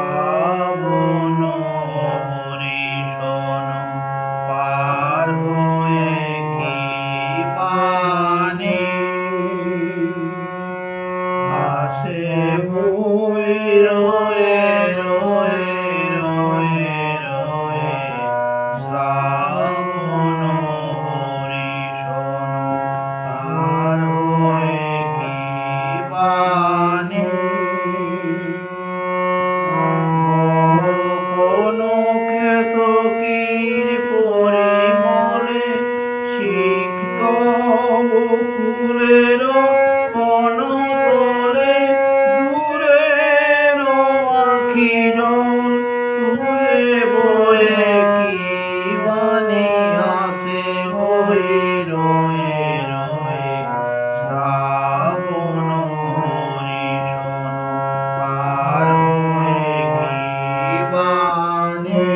শ্রাবণ বর্ষণ পার হয়ে কি পানে আসে হয়ে রয়ে রয়ে রয়ে রয়ে শ্রাবণ বর্ষণ পার হয়ে কি পানে গোপন কেতকীর পরিমলে সিক্ত বকুলের বনতলে দূরের আঁখি জল বয়ে বয়ে কি বাণী আসে হয়ে রয়ে রয়ে শ্রাবণ বর্ষণ পার হয়ে কি বাণী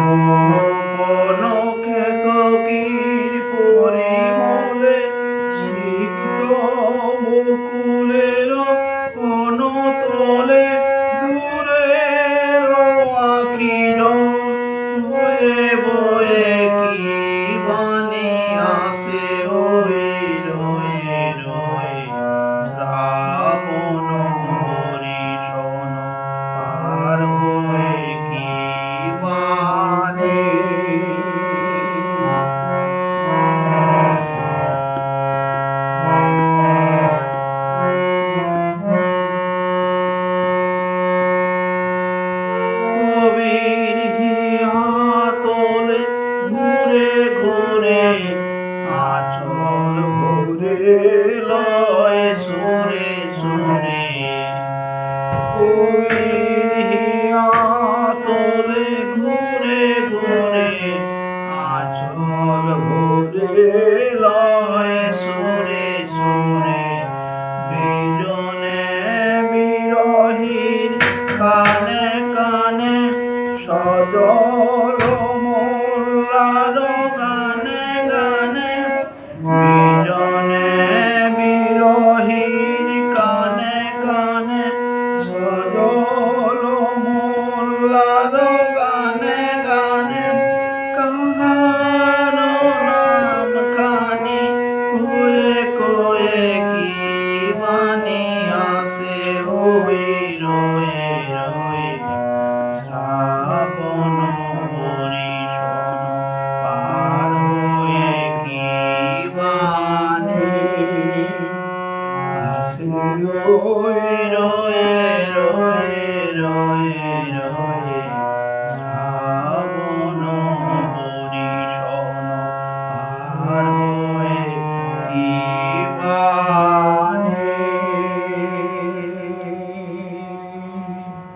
গোপন কেতকীর পরিমলে সিক্ত বকুলের বনতলে দূরের আঁখি জল বয়ে বয়ে কি বাণী আসে হয়ে রয়ে রয়ে শ্রাবণ বর্ষণ পার হয়ে কি বাণী কবির হিয়া তোলে ঘুরে ঘুরে আঁচল ভরে লয় সুরে সুরে কবির হিয়া তোলে ঘুরে ঘুরে আঁচল ভরে লয় সুরে সুরে বিজনে বিরহীর কানে কানে সজল